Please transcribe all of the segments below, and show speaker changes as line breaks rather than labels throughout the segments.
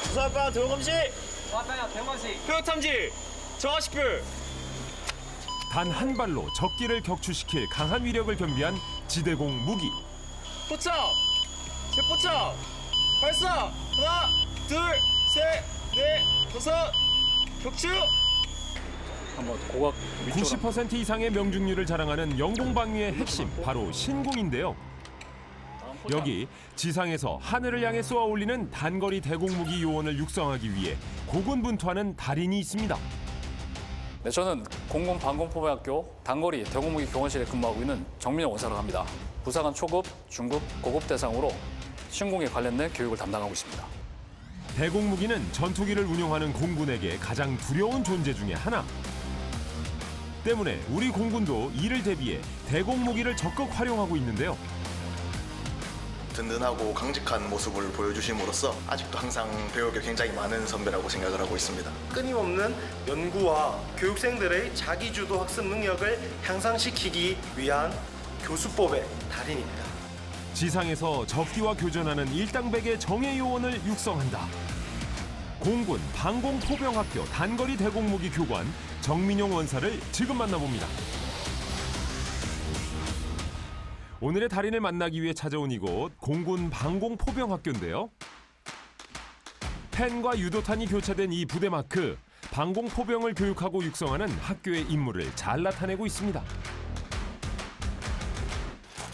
주사방 들어검시.
화병 대만시.
표적 탐지. 정화식불.
단 한 발로 적기를 격추시킬 강한 위력을 겸비한 지대공 무기.
포착. 재포착. 발사. 하나, 둘, 셋, 넷, 다섯. 격추.
한번 고각 위쪽으로.
90% 이상의 명중률을 자랑하는 영공방위의 핵심 바로 신궁인데요. 여기 지상에서 하늘을 향해 쏘아 올리는 단거리 대공무기 요원을 육성하기 위해 고군분투하는 달인이 있습니다.
네, 저는 공군방공포병학교 단거리 대공무기 교원실에 근무하고 있는 정민영 원사라고 합니다. 부사관 초급, 중급, 고급 대상으로 신공에 관련된 교육을 담당하고 있습니다.
대공무기는 전투기를 운용하는 공군에게 가장 두려운 존재 중에 하나. 때문에 우리 공군도 이를 대비해 대공무기를 적극 활용하고 있는데요.
든든하고 강직한 모습을 보여주심으로써 아직도 항상 배울 게 굉장히 많은 선배라고 생각을 하고 있습니다.
끊임없는 연구와 교육생들의 자기주도 학습 능력을 향상시키기 위한 교수법의 달인입니다.
지상에서 적기와 교전하는 일당백의 정예 요원을 육성한다. 공군 방공포병학교 단거리 대공무기 교관 정민용 원사를 지금 만나봅니다. 오늘의 달인을 만나기 위해 찾아온 이곳 공군 방공포병학교인데요. 펜과 유도탄이 교차된 이 부대 마크, 방공포병을 교육하고 육성하는 학교의 임무를 잘 나타내고 있습니다.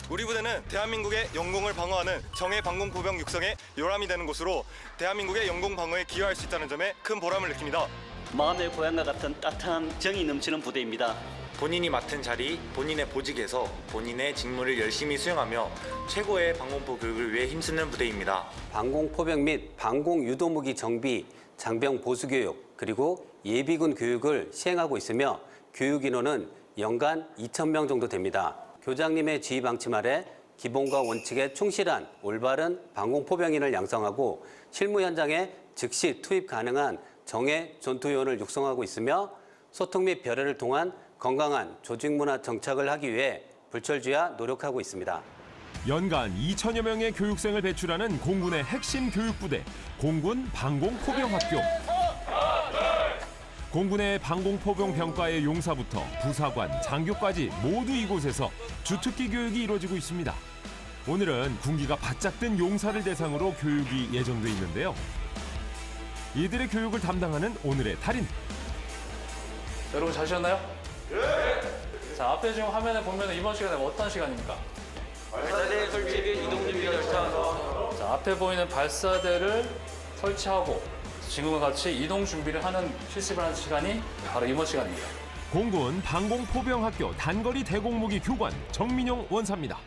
우리 부대는 대한민국의 영공을 방어하는 정예 방공포병 육성의 요람이 되는 곳으로 대한민국의 영공 방어에 기여할 수 있다는 점에 큰 보람을 느낍니다.
마음의 고향과 같은 따뜻한 정이 넘치는 부대입니다.
본인이 맡은 자리, 본인의 보직에서 본인의 직무를 열심히 수행하며 최고의 방공포 교육을 위해 힘쓰는 부대입니다.
방공포병 및 방공유도무기 정비, 장병 보수교육, 그리고 예비군 교육을 시행하고 있으며 교육 인원은 연간 2,000명 정도 됩니다. 교장님의 지휘 방침 아래 기본과 원칙에 충실한 올바른 방공포병인을 양성하고 실무 현장에 즉시 투입 가능한 정예 전투요원을 육성하고 있으며 소통 및 별회를 통한 건강한 조직문화 정착을 하기 위해 불철주야 노력하고 있습니다.
연간 2천여 명의 교육생을 배출하는 공군의 핵심 교육부대, 공군 방공포병학교. 공군의 방공포병 병과의 용사부터 부사관, 장교까지 모두 이곳에서 주특기 교육이 이루어지고 있습니다. 오늘은 군기가 바짝 든 용사를 대상으로 교육이 예정돼 있는데요. 이들의 교육을 담당하는 오늘의 달인.
여러분 잘 쉬었나요? 네. 자, 앞에 지금 화면에 보면 이번 시간에 어떤 시간입니까?
발사대 설치 및 이동 준비 열차.
자, 앞에 보이는 발사대를 설치하고 지금과 같이 이동 준비를 하는 실습을 하는 시간이 바로 이번 시간입니다.
공군 방공포병학교 단거리 대공무기 교관 정민용 원사입니다.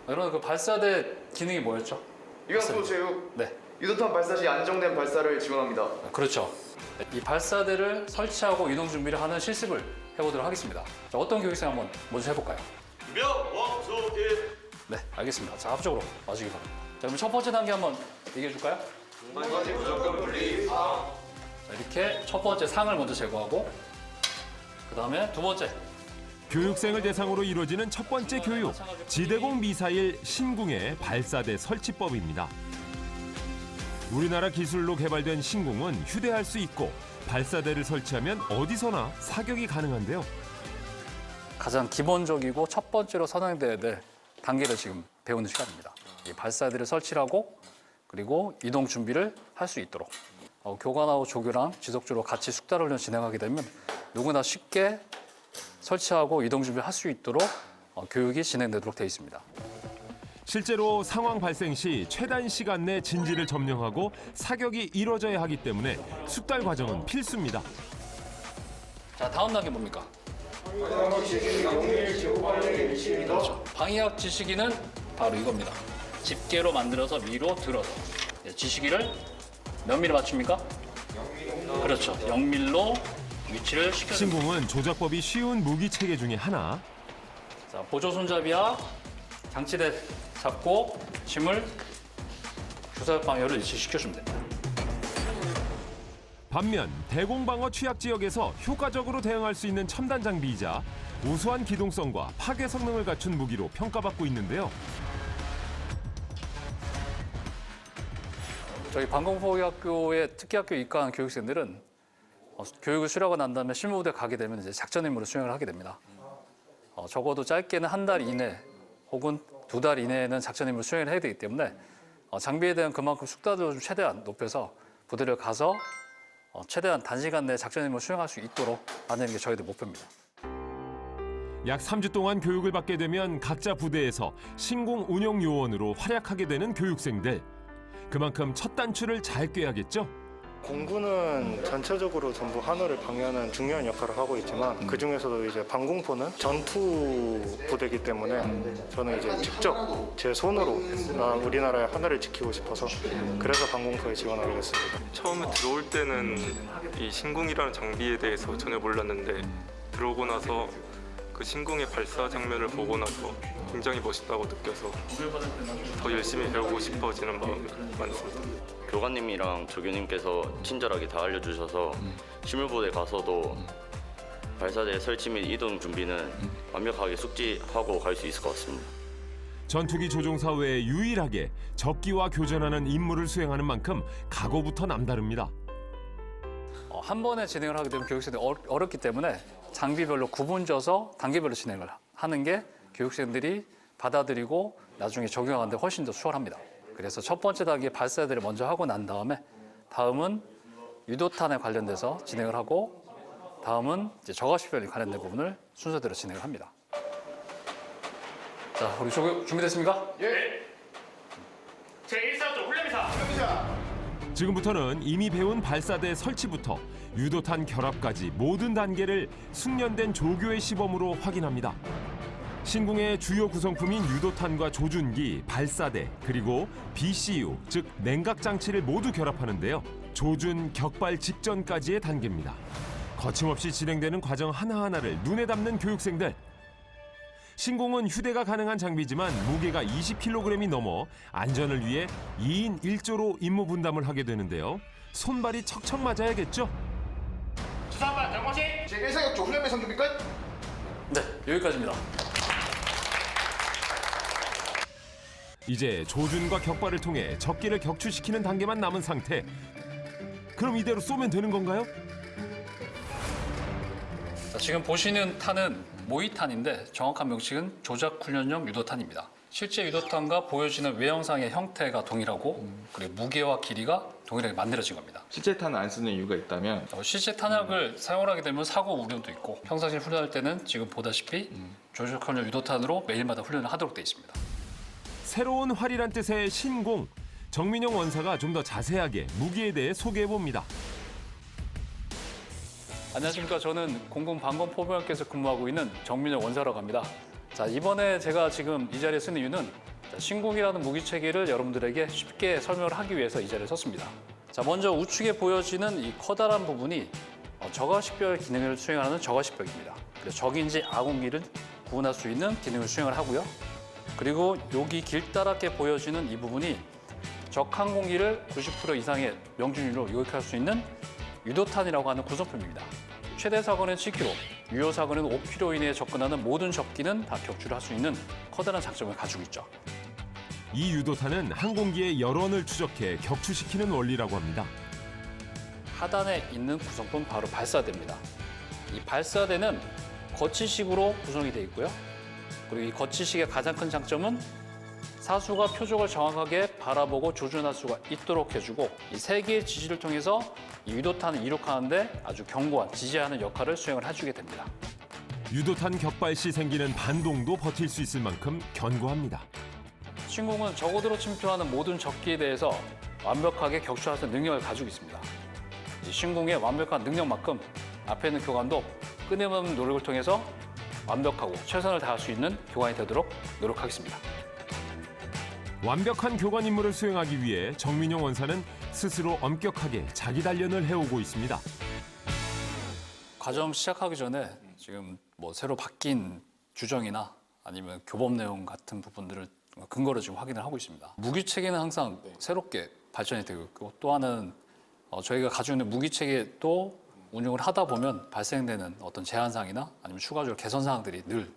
여러분 그 발사대 기능이 뭐였죠?
유격수 제육,
네,
유도탄 발사 시 안정된 발사를 지원합니다.
그렇죠. 이 발사대를 설치하고 이동 준비를 하는 실습을 해보도록 하겠습니다. 자, 어떤 교육생 한번 먼저 해볼까요?
명왕소일.
네, 알겠습니다. 자, 앞쪽으로 와주기 바랍니다. 자, 그럼 첫 번째 단계 한번 얘기해 줄까요? 자, 이렇게 첫 번째 상을 먼저 제거하고 그 다음에 두 번째
교육생을 대상으로 이루어지는 첫 번째 교육, 지대공 미사일 신궁의 발사대 설치법입니다. 우리나라 기술로 개발된 신궁은 휴대할 수 있고 발사대를 설치하면 어디서나 사격이 가능한데요.
가장 기본적이고 첫 번째로 선행돼야 될 단계를 지금 배우는 시간입니다. 이 발사대를 설치하고 그리고 이동 준비를 할 수 있도록 교관하고 조교랑 지속적으로 같이 숙달 훈련 진행하게 되면 누구나 쉽게 설치하고 이동 준비를 할 수 있도록 교육이 진행되도록 되어 있습니다.
실제로 상황 발생 시 최단 시간 내 진지를 점령하고 사격이 이뤄져야 하기 때문에 숙달 과정은 필수입니다.
자, 다음 단계 뭡니까? 그렇죠. 방위학 지시기는 바로 이겁니다. 집게로 만들어서 위로 들어서 지시기를 몇 미리 맞춥니까? 0mm. 그렇죠. 0mm로 위치를 시켜줍니다.
신궁은 조작법이 쉬운 무기 체계 중에 하나.
자, 보조 손잡이와 장치대 잡고 힘을 주사역 방향으로 일치시켜주면 됩니다.
반면 대공방어 취약 지역에서 효과적으로 대응할 수 있는 첨단 장비이자 우수한 기동성과 파괴 성능을 갖춘 무기로 평가받고 있는데요.
저희 방공포기학교의 특기학교 입학한 교육생들은 교육을 수료하고 난 다음에 실무부대 가게 되면 이제 작전 임무를 수행을 하게 됩니다. 적어도 짧게는 한 달 이내 혹은 2달 이내에는 작전 임무를 수행을 해야 되기 때문에 장비에 대한 그만큼 숙달도를 좀 최대한 높여서 부대를 가서 최대한 단시간 내에 작전 임무를 수행할 수 있도록 만드는 게 저희들 목표입니다.
약 3주 동안 교육을 받게 되면 각자 부대에서 신공 운영 요원으로 활약하게 되는 교육생들. 그만큼 첫 단추를 잘 꿰야겠죠?
공군은 전체적으로 전부 하늘을 방해하는 중요한 역할을 하고 있지만 그 중에서도 이제 방공포는 전투 부대이기 때문에 저는 이제 직접 제 손으로 우리나라의 하늘을 지키고 싶어서 그래서 방공포에 지원하게 됐습니다.
처음에 들어올 때는 이 신궁이라는 장비에 대해서 전혀 몰랐는데 들어오고 나서 그 신궁의 발사 장면을 보고 나서 굉장히 멋있다고 느껴서 더 열심히 배우고 싶어지는 마음이 많습니다.
교관님이랑 조교님께서 친절하게 다 알려주셔서 실무부대 가서도 발사대 설치 및 이동 준비는 완벽하게 숙지하고 갈 수 있을 것 같습니다.
전투기 조종사 외에 유일하게 적기와 교전하는 임무를 수행하는 만큼 각오부터 남다릅니다.
한 번에 진행을 하게 되면 교육생들이 어렵기 때문에 장비별로 구분져서 단계별로 진행을 하는 게 교육생들이 받아들이고 나중에 적용하는 데 훨씬 더 수월합니다. 그래서 첫 번째 단계 발사대를 먼저 하고 난 다음은 유도탄에 관련돼서 진행을 하고 다음은 이제 저가식별에 관련된 부분을 순서대로 진행을 합니다. 자, 우리 조교 준비됐습니까?
예. 제1사도 훈련비사.
지금부터는 이미 배운 발사대 설치부터 유도탄 결합까지 모든 단계를 숙련된 조교의 시범으로 확인합니다. 신궁의 주요 구성품인 유도탄과 조준기, 발사대, 그리고 BCU, 즉 냉각 장치를 모두 결합하는데요. 조준, 격발 직전까지의 단계입니다. 거침없이 진행되는 과정 하나하나를 눈에 담는 교육생들. 신궁은 휴대가 가능한 장비지만 무게가 20kg이 넘어 안전을 위해 2인 1조로 임무 분담을 하게 되는데요. 손발이 척척 맞아야겠죠?
주사반 정모식.
제1사격조 훈련비 성준비 끝.
네, 여기까지입니다.
이제 조준과 격발을 통해 적기를 격추시키는 단계만 남은 상태. 그럼 이대로 쏘면 되는 건가요?
자, 지금 보시는 탄은 모의탄인데 정확한 명칭은 조작훈련용 유도탄입니다. 실제 유도탄과 보여지는 외형상의 형태가 동일하고 그리고 무게와 길이가 동일하게 만들어진 겁니다.
실제 탄을 안 쓰는 이유가 있다면
실제 탄약을 사용을 하게 되면 사고 우려도 있고 평상시 훈련할 때는 지금 보다시피 조작훈련 유도탄으로 매일마다 훈련을 하도록 되어 있습니다.
새로운 활이란 뜻의 신공. 정민영 원사가 좀 더 자세하게 무기에 대해 소개해봅니다.
안녕하십니까. 저는 공군방공포병학교에서 근무하고 있는 정민영 원사라고 합니다. 자, 이번에 제가 지금 이 자리에 쓴 이유는 신궁이라는 무기체계를 여러분들에게 쉽게 설명을 하기 위해서 이 자리에 섰습니다. 자, 먼저 우측에 보여지는 이 커다란 부분이 저가식별 기능을 수행하는 저가식별입니다. 그래서 적인지 악운기를 구분할 수 있는 기능을 수행을 하고요. 그리고 여기 길다랗게 보여지는 이 부분이 적 항공기를 90% 이상의 명중률로 요격할 수 있는 유도탄이라고 하는 구성품입니다. 최대 사거리는 7km, 유효 사거리는 5km 이내에 접근하는 모든 적기는 다 격추를 할 수 있는 커다란 장점을 가지고 있죠.
이 유도탄은 항공기의 열원을 추적해 격추시키는 원리라고 합니다.
하단에 있는 구성품 바로 발사대입니다. 이 발사대는 거치식으로 구성이 되어 있고요. 그리고 이 거치식의 가장 큰 장점은 사수가 표적을 정확하게 바라보고 조준할 수가 있도록 해주고 이 세 개의 지지를 통해서 이 유도탄을 이륙하는데 아주 견고한 지지하는 역할을 수행을 해주게 됩니다.
유도탄 격발 시 생기는 반동도 버틸 수 있을 만큼 견고합니다.
신궁은 적어드로 침투하는 모든 적기에 대해서 완벽하게 격추할 수 있는 능력을 가지고 있습니다. 이 신궁의 완벽한 능력만큼 앞에 있는 교관도 끊임없는 노력을 통해서 완벽하고 최선을 다할 수 있는 교관이 되도록 노력하겠습니다.
완벽한 교관 임무를 수행하기 위해 정민영 원사는 스스로 엄격하게 자기 단련을 해오고 있습니다.
과정 시작하기 전에 지금 뭐 새로 바뀐 규정이나 아니면 교법 내용 같은 부분들을 근거로 지금 확인을 하고 있습니다. 무기 체계는 항상 새롭게 발전이 되고 있고 또 하나는 저희가 가지고 있는 무기 체계도 운용을 하다 보면 발생되는 어떤 제한사항이나 아니면 추가적으로 개선 사항들이 늘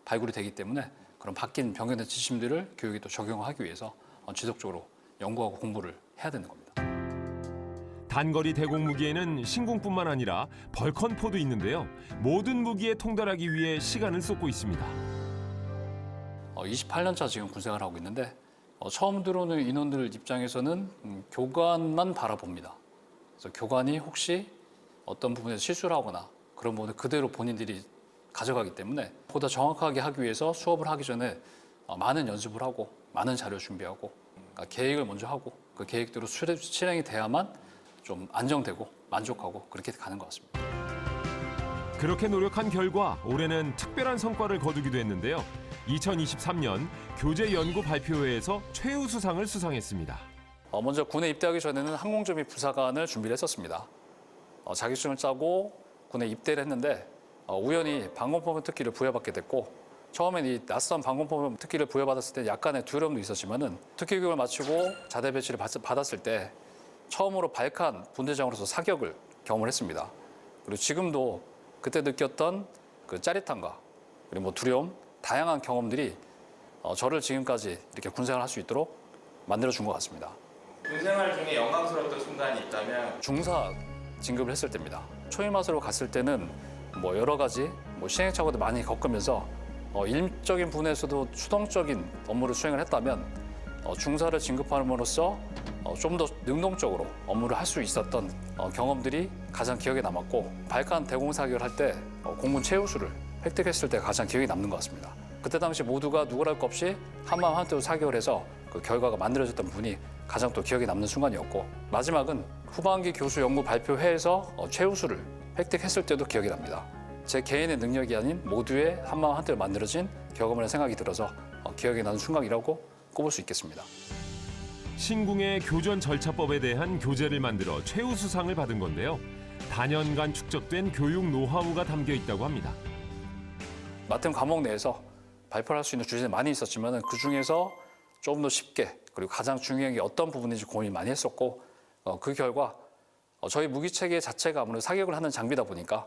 발굴이 되기 때문에 그런 바뀐 변경된 지침들을 교육에 또 적용하기 위해서 지속적으로 연구하고 공부를 해야 되는 겁니다.
단거리 대공 무기에는 신궁뿐만 아니라 벌컨포도 있는데요. 모든 무기에 통달하기 위해 시간을 쏟고 있습니다.
28년차 지금 군생활을 하고 있는데 처음 들어오는 인원들 입장에서는 교관만 바라봅니다. 그래서 교관이 혹시 어떤 부분에서 실수를 하거나 그런 부분을 그대로 본인들이 가져가기 때문에 보다 정확하게 하기 위해서 수업을 하기 전에 많은 연습을 하고 많은 자료 준비하고 그러니까 계획을 먼저 하고 그 계획대로 실행이 돼야만 좀 안정되고 만족하고 그렇게 가는 것 같습니다.
그렇게 노력한 결과 올해는 특별한 성과를 거두기도 했는데요. 2023년 교재연구 발표회에서 최우수상을 수상했습니다.
먼저 군에 입대하기 전에는 항공조비 부사관을 준비를 했었습니다. 자격증을 짜고 군에 입대를 했는데 우연히 방공포병 특기를 부여받게 됐고 처음엔 이 낯선 방공포병 특기를 부여받았을 때 약간의 두려움도 있었지만은 특기 교육을 마치고 자대 배치를 받았을 때 처음으로 발칸 분대장으로서 사격을 경험을 했습니다. 그리고 지금도 그때 느꼈던 그 짜릿함과 그리고 두려움, 다양한 경험들이 저를 지금까지 이렇게 군생활을 할 수 있도록 만들어준 것 같습니다.
군생활 중에 영광스러웠던 순간이 있다면
중사 진급을 했을 때입니다. 초임하수로 갔을 때는 여러 가지 시행착오도 많이 겪으면서 일적인 부분에서도 수동적인 업무를 수행을 했다면 중사를 진급함으로써 좀 더 능동적으로 업무를 할 수 있었던 경험들이 가장 기억에 남았고 발칸 대공 사격을 할 때 공군 최우수를 획득했을 때 가장 기억에 남는 것 같습니다. 그때 당시 모두가 누구랄 것 없이 한마음 한뜻으로 사격을 해서 그 결과가 만들어졌던 부분이 가장 또 기억에 남는 순간이었고 마지막은 후반기 교수 연구 발표회에서 최우수를 획득했을 때도 기억이 납니다. 제 개인의 능력이 아닌 모두의 한마음 한뜻으로 만들어진 경험이라는 생각이 들어서 기억에 나는 순간이라고 꼽을 수 있겠습니다.
신궁의 교전 절차법에 대한 교재를 만들어 최우수상을 받은 건데요. 단연간 축적된 교육 노하우가 담겨 있다고 합니다.
맡은 과목 내에서 발표를 할 수 있는 주제는 많이 있었지만 그중에서 조금 더 쉽게 그리고 가장 중요한 게 어떤 부분인지 고민을 많이 했었고 그 결과 저희 무기체계 자체가 아무래도 사격을 하는 장비다 보니까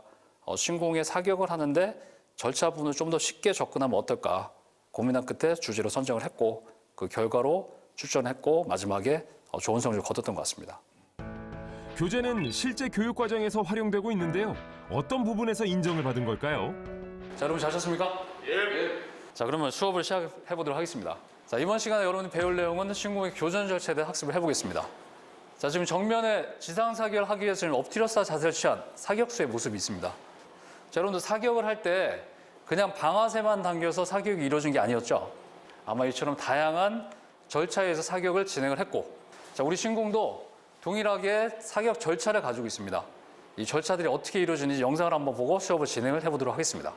신궁에 사격을 하는데 절차 부분을 좀 더 쉽게 접근하면 어떨까 고민한 끝에 주제로 선정을 했고 그 결과로 출전했고 마지막에 좋은 성적을 거뒀던 것 같습니다.
교재는 실제 교육 과정에서 활용되고 있는데요. 어떤 부분에서 인정을 받은 걸까요?
자, 여러분 잘 쳤습니까? 예. 자, 그러면 수업을 시작해 보도록 하겠습니다. 자, 이번 시간에 여러분이 배울 내용은 신궁의 교전 절차에 대해 학습을 해보겠습니다. 자, 지금 정면에 지상 사격을 하기 위해서 지금 엎드려서 자세를 취한 사격수의 모습이 있습니다. 자, 여러분들 사격을 할 때 그냥 방아쇠만 당겨서 사격이 이루어진 게 아니었죠. 아마 이처럼 다양한 절차에 의해서 사격을 진행을 했고, 자, 우리 신궁도 동일하게 사격 절차를 가지고 있습니다. 이 절차들이 어떻게 이루어지는지 영상을 한번 보고 수업을 진행을 해보도록 하겠습니다.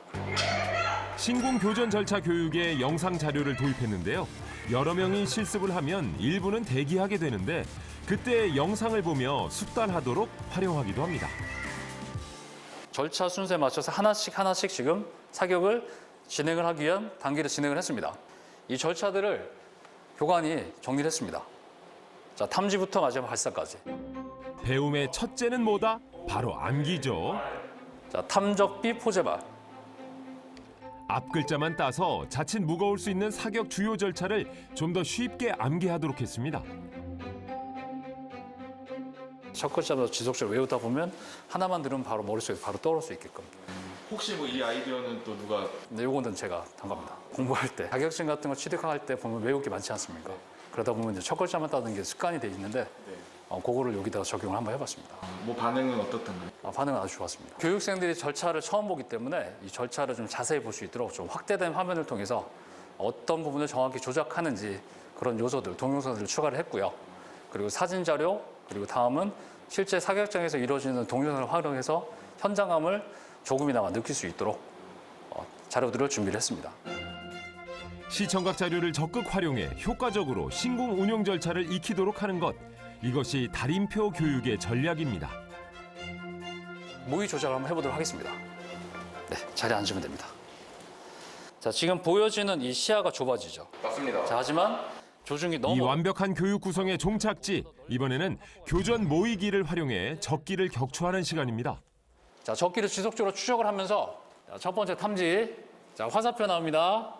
신궁 교전 절차 교육에 영상 자료를 도입했는데요. 여러 명이 실습을 하면 일부는 대기하게 되는데 그때 영상을 보며 숙달하도록 활용하기도 합니다.
절차 순서에 맞춰서 하나씩 지금 사격을 진행을 하기 위한 단계를 진행을 했습니다. 이 절차들을 교관이 정리를 했습니다. 자, 탐지부터 마지막 발사까지.
배움의 첫째는 뭐다? 바로 암기죠.
자, 탐적비 포제발.
앞 글자만 따서 자칫 무거울 수 있는 사격 주요 절차를 좀 더 쉽게 암기하도록 했습니다.
첫 글자부터 지속적으로 외우다 보면 하나만 들으면 바로 머릿속에 바로 떠오를 수 있게끔.
혹시 이 아이디어는 또 누가?
근데 요거는 제가 담갑니다. 공부할 때 자격증 같은 거 취득할 때 보면 외울 게 많지 않습니까? 그러다 보면 이제 첫 글자만 따는 게 습관이 돼 있는데 그거를 여기다가 적용을 한번 해봤습니다.
뭐 반응은 어떻던가요?
반응은 아주 좋았습니다. 교육생들이 절차를 처음 보기 때문에 이 절차를 좀 자세히 볼 수 있도록 좀 확대된 화면을 통해서 어떤 부분을 정확히 조작하는지 그런 요소들, 동영상들을 추가를 했고요. 그리고 사진 자료, 그리고 다음은 실제 사격장에서 이루어지는 동영상을 활용해서 현장감을 조금이나마 느낄 수 있도록 자료들을 준비를 했습니다.
시청각 자료를 적극 활용해 효과적으로 신궁 운용 절차를 익히도록 하는 것. 이것이 달인표 교육의 전략입니다.
무기 조작을 한번 해보도록 하겠습니다. 네, 자리에 앉으면 됩니다. 자, 지금 보여지는 이 시야가 좁아지죠.
맞습니다.
자, 하지만 조준이 너무
이 완벽한 교육 구성의 종착지. 이번에는 교전 모의기를 활용해 적기를 격추하는 시간입니다.
자, 적기를 지속적으로 추적을 하면서 자, 첫 번째 탐지. 자, 화살표 나옵니다.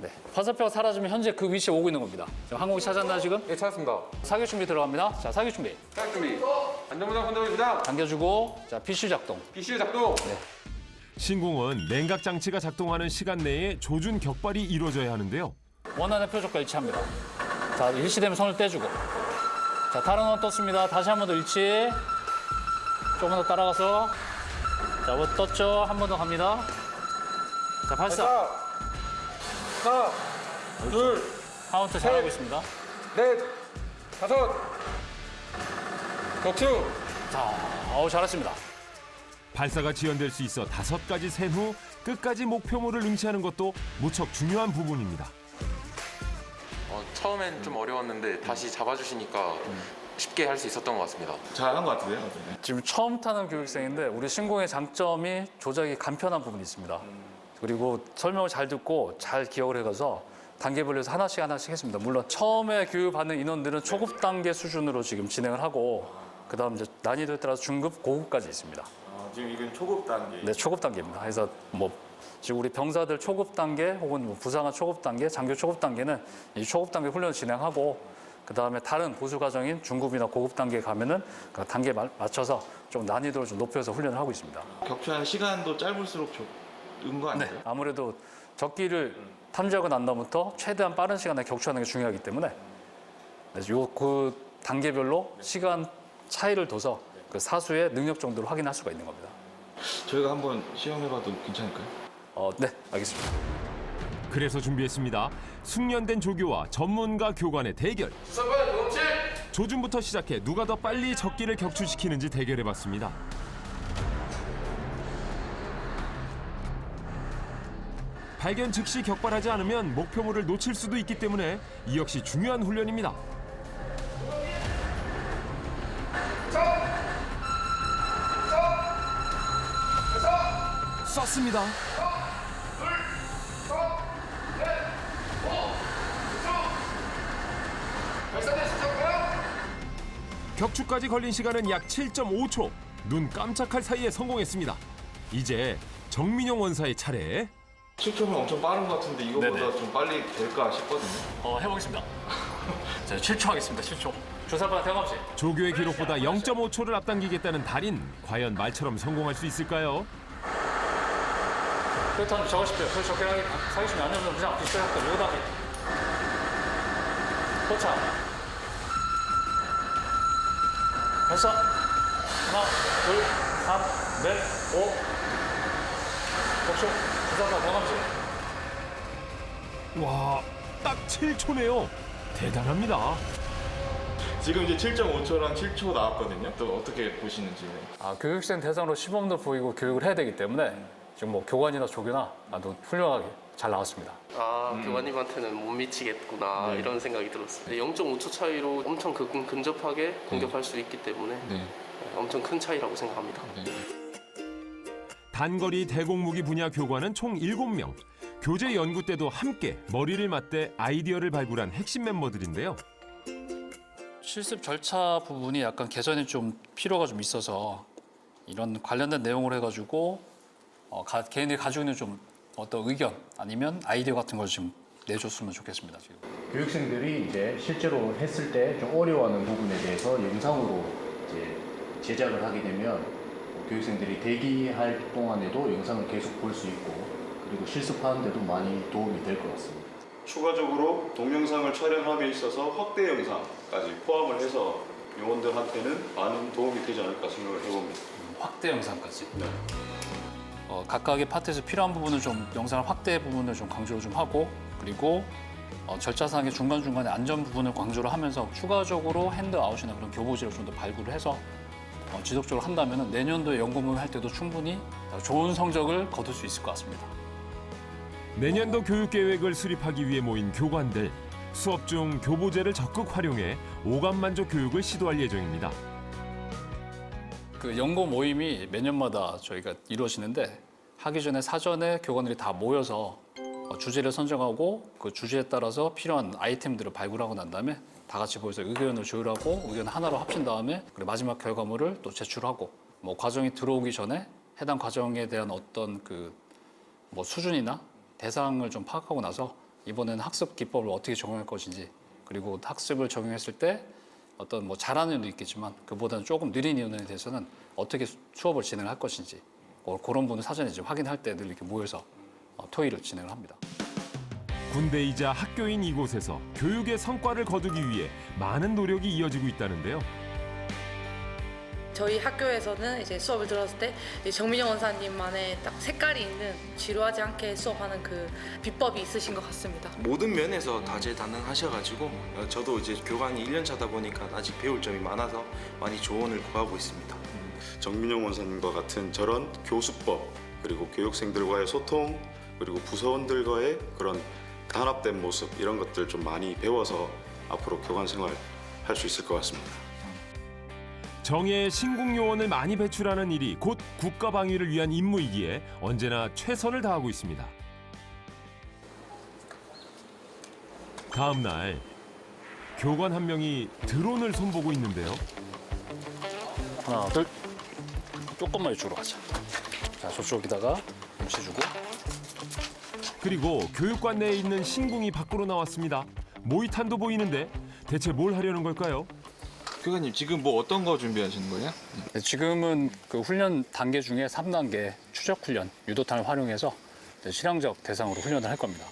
네. 화살표가 사라지면 현재 그 위치에 오고 있는 겁니다. 지금 항공기 찾았나요, 지금?
네, 찾았습니다.
사격 준비 들어갑니다. 자, 사격 준비.
사격 준비. 안전무장 선동입니다.
당겨주고, 자, PC 작동.
PC 작동.
네.
신공은 냉각 장치가 작동하는 시간 내에 조준 격발이 이루어져야 하는데요.
원안의 표적과 일치합니다. 자, 일치되면 손을 떼주고. 자, 다른 원 떴습니다. 다시 한 번 더 일치. 조금 더 따라가서. 자, 원 떴죠? 한 번 더 갑니다. 자, 발사.
하나, 둘,
카운트 잘하고 있습니다.
넷, 다섯. 격추.
자, 잘했습니다.
발사가 지연될 수 있어 5가지 센 후 끝까지 목표물을 응시하는 것도 무척 중요한 부분입니다.
처음엔 좀 어려웠는데 다시 잡아주시니까 쉽게 할 수 있었던 것 같습니다.
잘한 것 같은데요?
지금 처음 타는 교육생인데 우리 신공의 장점이 조작이 간편한 부분이 있습니다. 그리고 설명을 잘 듣고 잘 기억을 해가서 단계별로서 하나씩 했습니다. 물론 처음에 교육받는 인원들은 초급 단계 수준으로 지금 진행을 하고 그다음 이제 난이도에 따라서 중급, 고급까지 있습니다.
지금 이건 초급 단계.
네, 초급 단계입니다. 그래서 뭐 지금 우리 병사들 초급 단계 혹은 뭐 부상한 초급 단계, 장교 초급 단계는 이 초급 단계 훈련을 진행하고 그다음에 다른 보수 과정인 중급이나 고급 단계에 가면은 그 단계에 맞춰서 좀 난이도를 좀 높여서 훈련을 하고 있습니다.
격추하는 시간도 짧을수록 좋은 거 아니에요?
네, 아무래도 적기를 탐지하고 난 다음부터 최대한 빠른 시간에 격추하는 게 중요하기 때문에 그 단계별로 시간 차이를 둬서 그 사수의 능력 정도를 확인할 수가 있는 겁니다.
저희가 한번 시험해봐도 괜찮을까요?
네, 알겠습니다.
그래서 준비했습니다. 숙련된 조교와 전문가 교관의 대결. 조준부터 시작해 누가 더 빨리 적기를 격추시키는지 대결해봤습니다. 발견 즉시 격발하지 않으면 목표물을 놓칠 수도 있기 때문에 이 역시 중요한 훈련입니다. 쐈습니다. 격추까지 걸린 시간은 약 7.5초. 눈 깜짝할 사이에 성공했습니다. 이제 정민용 원사의 차례.
7초면 엄청 빠른 것 같은데 이거보다
네네.
좀 빨리 될까 싶거든요.
해보겠습니다. 자, 7초 하겠습니다. 7초. 주사반 대감씨.
조교의 기록보다 0.5초를 앞당기겠다는 달인. 과연 말처럼 성공할 수 있을까요?
그렇다면 적으십시오. 저 적당하게 사기시면 안 되면 그냥 비슷하게 요다기. 포착. 발사. 하나, 둘, 3, 넷, 5. 격추. 주사반 대감씨.
와, 딱 7초네요. 대단합니다.
지금 이제 7.5초랑 7초 나왔거든요. 또 어떻게 보시는지.
교육생 대상으로 시범도 보이고 교육을 해야 되기 때문에 지금 뭐 교관이나 조교나 훌륭하게 잘 나왔습니다.
교관님한테는 못 미치겠구나 이런 생각이 들었어요. 0.5초 차이로 엄청 근접하게 공격할 수 있기 때문에 엄청 큰 차이라고 생각합니다.
단거리 대공무기 분야 교관은 총 7명. 교재 연구 때도 함께 머리를 맞대 아이디어를 발굴한 핵심 멤버들인데요.
실습 절차 부분이 약간 개선이 좀 필요가 좀 있어서 이런 관련된 내용을 해가지고 개인들이 가지고 있는 좀 어떤 의견 아니면 아이디어 같은 걸 좀 내줬으면 좋겠습니다. 지금.
교육생들이 이제 실제로 했을 때 좀 어려워하는 부분에 대해서 영상으로 이제 제작을 하게 되면 교육생들이 대기할 동안에도 영상을 계속 볼 수 있고 그리고 실습하는 데도 많이 도움이 될 것 같습니다.
추가적으로 동영상을 촬영함에 있어서 확대 영상까지 포함을 해서 요원들한테는 많은 도움이 되지 않을까 생각을 해봅니다.
확대 영상까지. 네. 각각의 파트에서 필요한 부분을 좀 영상을 확대 부분을 좀 강조를 좀 하고 그리고 절차상의 중간중간에 안전 부분을 강조를 하면서 추가적으로 핸드아웃이나 그런 교보지를 좀 더 발굴을 해서 지속적으로 한다면 내년도에 연구문 할 때도 충분히 좋은 성적을 거둘 수 있을 것 같습니다.
내년도 교육 계획을 수립하기 위해 모인 교관들. 수업 중 교보제를 적극 활용해 오감 만족 교육을 시도할 예정입니다.
그 연구 모임이 매년마다 저희가 이루어지는데 하기 전에 사전에 교관들이 다 모여서 주제를 선정하고 그 주제에 따라서 필요한 아이템들을 발굴하고 난 다음에 다 같이 모여서 의견을 조율하고 의견 하나로 합친 다음에 그리고 마지막 결과물을 또 제출하고 뭐 과정이 들어오기 전에 해당 과정에 대한 어떤 그 뭐 수준이나 대상을 좀 파악하고 나서 이번에는 학습 기법을 어떻게 적용할 것인지, 그리고 학습을 적용했을 때 어떤 뭐 잘하는 애도 있겠지만 그보다는 조금 느린 인원에 대해서는 어떻게 수업을 진행할 것인지, 그런 부분을 사전에 이제 확인할 때 늘 이렇게 모여서 토의를 진행을 합니다.
군대이자 학교인 이곳에서 교육의 성과를 거두기 위해 많은 노력이 이어지고 있다는데요.
저희 학교에서는 이제 수업을 들었을 때 정민영 원사님만의 딱 색깔이 있는 지루하지 않게 수업하는 그 비법이 있으신 것 같습니다.
모든 면에서 다재다능하셔가지고 저도 이제 교관이 1년 차다 보니까 아직 배울 점이 많아서 많이 조언을 구하고 있습니다.
정민영 원사님과 같은 저런 교수법, 그리고 교육생들과의 소통, 그리고 부서원들과의 그런 단합된 모습, 이런 것들 좀 많이 배워서 앞으로 교관 생활 할 수 있을 것 같습니다.
정예의 신궁요원을 많이 배출하는 일이 곧 국가 방위를 위한 임무이기에 언제나 최선을 다하고 있습니다. 다음 날 교관 한 명이 드론을 손보고 있는데요.
하나, 둘. 조금만 이쪽으로 가자. 자, 저쪽에다가 뭉치주고.
그리고 교육관 내에 있는 신궁이 밖으로 나왔습니다. 모이탄도 보이는데 대체 뭘 하려는 걸까요?
교관님 지금 뭐 어떤 거 준비하시는 거예요?
네, 지금은 그 훈련 단계 중에 3단계 추적 훈련, 유도탄을 활용해서 실향적 대상으로 훈련을 할 겁니다.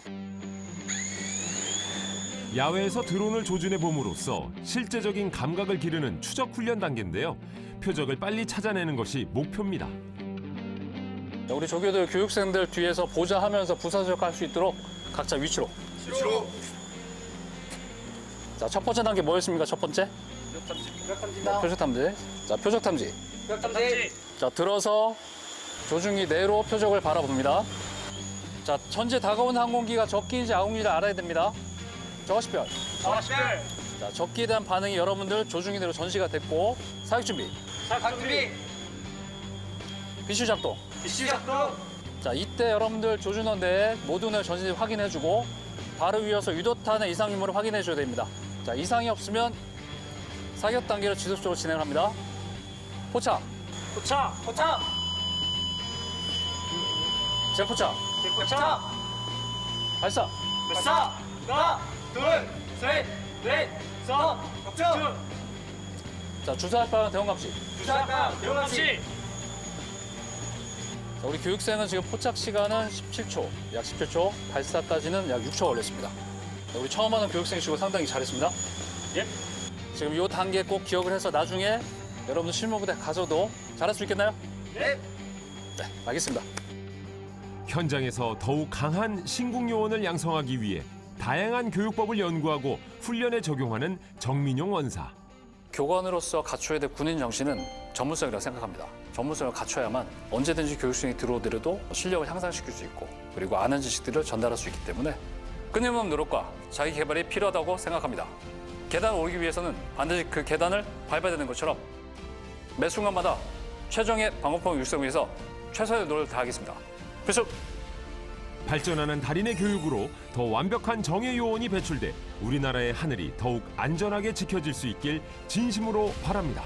야외에서 드론을 조준해 봄으로써 실제적인 감각을 기르는 추적 훈련 단계인데요. 표적을 빨리 찾아내는 것이 목표입니다.
우리 조교들 교육생들 뒤에서 보좌하면서 부사적할 수 있도록 각자 위치로. 자, 첫 번째 단계 뭐였습니까? 첫 번째? 표적 탐지. 자, 표적 탐지. 자, 들어서 조중이 내로 표적을 바라봅니다. 자, 현재 다가오는 항공기가 적기인지 아군기인지 알아야 됩니다. 저거식별. 자, 적기에 대한 반응이 여러분들 조중이 내로 전시가 됐고, 사격 준비. 비슈 작동. 자, 이때 여러분들 조준원 내에 모든 전시 확인해주고 바로 이어서 유도탄의 이상 유무를 확인해줘야 됩니다. 자, 이상이 없으면 사격 단계를 지속적으로 진행합니다. 포착. 재포착. 발사.
하나, 둘, 셋, 넷, 서, 격추.
자, 주사할 바는 대원 감시. 자, 우리 교육생은 지금 포착 시간은 17초, 약 17초, 발사까지는 약 6초 걸렸습니다. 자, 우리 처음 하는 교육생이시고 상당히 잘했습니다. 예. 지금 이 단계 꼭 기억을 해서 나중에 여러분들 실무부대 가서도 잘할 수 있겠나요? 네, 알겠습니다.
현장에서 더욱 강한 신궁요원을 양성하기 위해 다양한 교육법을 연구하고 훈련에 적용하는 정민용 원사.
교관으로서 갖춰야 될 군인 정신은 전문성이라고 생각합니다. 전문성을 갖춰야만 언제든지 교육생이 들어오더라도 실력을 향상시킬 수 있고, 그리고 아는 지식들을 전달할 수 있기 때문에 끊임없는 노력과 자기 개발이 필요하다고 생각합니다. 계단을 오르기 위해서는 반드시 그 계단을 밟아야 되는 것처럼 매 순간마다 최종의 방공포 육성을 위해서 최선의 노력을 다하겠습니다. 필수!
발전하는 달인의 교육으로 더 완벽한 정예 요원이 배출돼 우리나라의 하늘이 더욱 안전하게 지켜질 수 있길 진심으로 바랍니다.